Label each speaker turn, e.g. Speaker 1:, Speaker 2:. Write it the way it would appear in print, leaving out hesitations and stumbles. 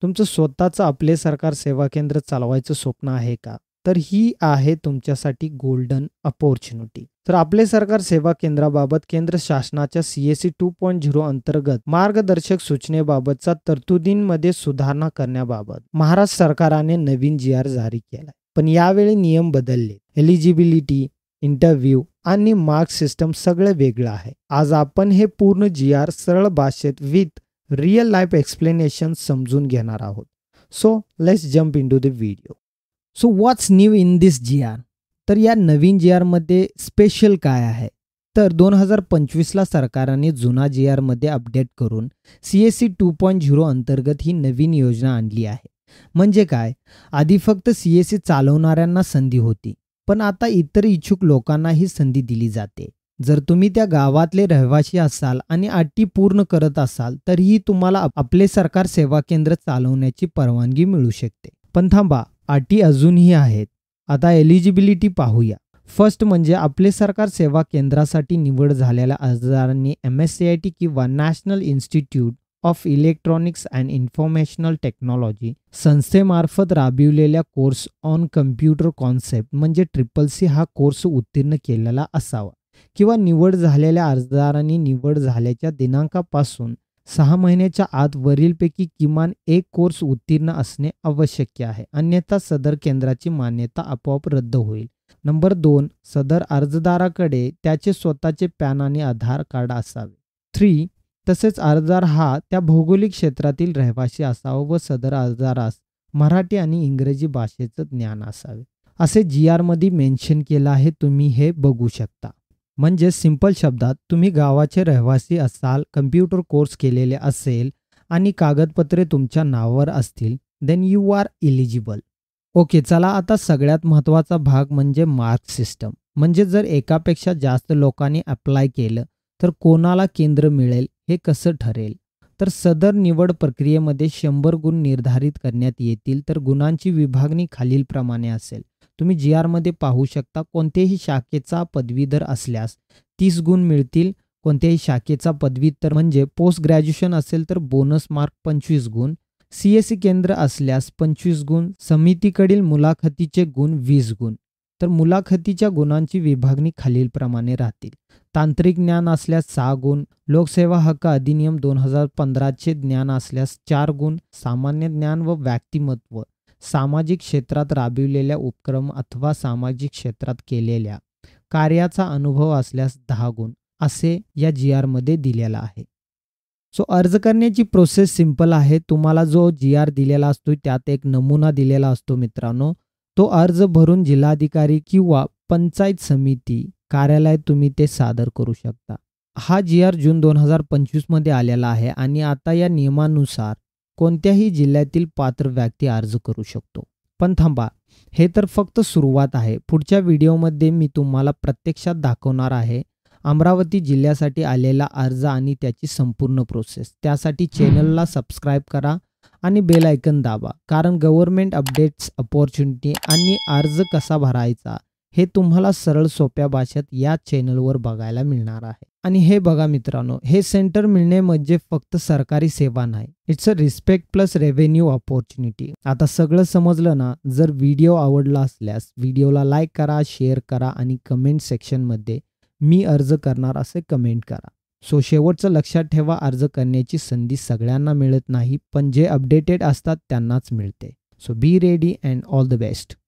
Speaker 1: तुमचं स्वतःचं आपले सरकार सेवा केंद्र चालवायचं स्वप्न आहे का? तर ही आहे तुमच्यासाठी गोल्डन अपॉर्च्युनिटी. तर आपले सरकार सेवा केंद्राबाबत केंद्र शासनाच्या CSE 2.0 अंतर्गत मार्गदर्शक सूचनेबाबतचा तरतुदींमध्ये सुधारणा करण्याबाबत महाराष्ट्र सरकारने नवीन GR जारी केला. पण यावेळी नियम बदलले. एलिजिबिलिटी, इंटरव्ह्यू आणि मार्क सिस्टम सगळं वेगळं आहे. आज आपण हे पूर्ण GR सरळ भाषेत विथ रिअल लाईफ एक्सप्लेनेशन समजून घेणार आहोत. So let's jump into the video. So what's new in this GR? तर या नवीन GR मध्ये स्पेशल काय आहे? तर 2025ला सरकारने जुना GR मध्ये अपडेट करून CSE 2.0 अंतर्गत ही नवीन योजना आणली आहे. म्हणजे काय? आधी फक्त CSE चालवणाऱ्यांना संधी होती, पण आता इतर इच्छुक लोकांना ही संधी दिली जाते. जर तुम्ही त्या गावातले रहिवासी असाल आणि अटी पूर्ण करत असाल तरीही तुम्हाला आपले सरकार सेवा केंद्र चालवण्याची परवानगी मिळू शकते. पण थांबा, अटी अजूनही आहेत. आता एलिजिबिलिटी पाहूया. फर्स्ट म्हणजे आपले सरकार सेवा केंद्रासाठी निवड झालेल्या अर्जदारांनी MSCIT किंवा national institute of electronics and informational technology संस्थेमार्फत राबविलेल्या कोर्स ऑन कम्प्युटर कॉन्सेप्ट म्हणजे CCC हा कोर्स उत्तीर्ण केलेला असावा किंवा निवड झालेल्या अर्जदारांनी निवड झाल्याच्या दिनांकापासून 6 महिन्याच्या आत वरीलपैकी किमान एक कोर्स उत्तीर्ण असणे आवश्यक आहे. अन्यथा सदर केंद्राची मान्यता आपोआप रद्द होईल. नंबर 2, सदर अर्जदाराकडे त्याचे स्वतःचे पॅन आणि आधार कार्ड असावे. 3, तसेच अर्जदार हा त्या भौगोलिक क्षेत्रातील रहिवासी असावा व सदर अर्जदारास मराठी आणि इंग्रजी भाषेचं ज्ञान असावे. असे GR मध्ये मेन्शन केलं आहे. तुम्ही हे बघू शकता. म्हणजे सिंपल शब्दात तुम्ही गावाचे रहिवासी असाल, कम्प्युटर कोर्स केलेले असेल आणि कागदपत्रे तुमच्या नावावर असतील, then you are eligible. Okay, चला आता सगळ्यात महत्त्वाचा भाग म्हणजे मार्क सिस्टम. म्हणजे जर एकापेक्षा जास्त लोकांनी अप्लाय केलं तर कोणाला केंद्र मिळेल हे कसं ठरेल? तर सदर निवड प्रक्रियेमध्ये 100 गुण निर्धारित करण्यात येतील. तर गुणांची विभागणी खालीलप्रमाणे असेल. तुम्ही GR मध्ये पाहू शकता. कोणत्याही शाखेचा पदवीधर असल्यास 30 गुण मिळतील. कोणत्याही शाखेचा पदव्युत्तर म्हणजे पोस्ट ग्रॅज्युएशन असेल तर बोनस मार्क 25 गुण. CSE केंद्र असल्यास 25 गुण. समितीकडील मुलाखतीचे गुण 20 गुण. तर मुलाखतीच्या गुणांची विभागणी खालीलप्रमाणे राहतील. तांत्रिक ज्ञान असल्यास 6 गुण. लोकसेवा हक्क अधिनियम 2015 चे ज्ञान असल्यास 4 गुण. सामान्य ज्ञान व व्यक्तिमत्व, सामाजिक क्षेत्रात राबविलेल्या उपक्रम अथवा सामाजिक क्षेत्रात केलेल्या कार्याचा अनुभव असल्यास 10 गुण असे या GR मध्ये दिलेला आहे. सो अर्ज करण्याची प्रोसेस सिंपल आहे. तुम्हाला जो GR दिलेला असतो त्यात एक नमुना दिलेला असतो मित्रांनो. तो अर्ज भरून जिल्हाधिकारी किंवा पंचायत समिती कार्यालयात तुम्ही ते सादर करू शकता. हा GR जून 2025 मध्ये आलेला आहे आणि आता या नियमानुसार कोणत्याही जिल्ह्यातील पात्र व्यक्ती अर्ज करू शकतो. पण थांबा, हे तर फक्त सुरुवात आहे. पुढच्या व्हिडिओमध्ये मी तुम्हाला प्रत्यक्षात दाखवणार आहे अमरावती जिल्ह्यासाठी आलेला अर्ज आणि त्याची संपूर्ण प्रोसेस. त्यासाठी चॅनलला सबस्क्राईब करा आणि बेल आयकन दाबा, कारण गव्हर्नमेंट अपडेट्स, अपॉर्च्युनिटी आणि अर्ज कसा भरायचा हे तुम्हाला सरळ सोप्या भाषेत या चॅनलवर बघायला मिळणार आहे. आणि हे बघा मित्रांनो, हे सेंटर मिळणे म्हणजे फक्त सरकारी सेवा नाही, it's a respect plus revenue opportunity. आता सगळं समजलं ना? जर व्हिडिओ आवडला असल्यास व्हिडिओला लाईक करा, शेअर करा आणि कमेंट सेक्शनमध्ये मी अर्ज करणार असे कमेंट करा. सो शेवटचं लक्षात ठेवा, अर्ज करण्याची संधी सगळ्यांना मिळत नाही, पण जे अपडेटेड असतात त्यांनाच मिळते. So be ready and all the best.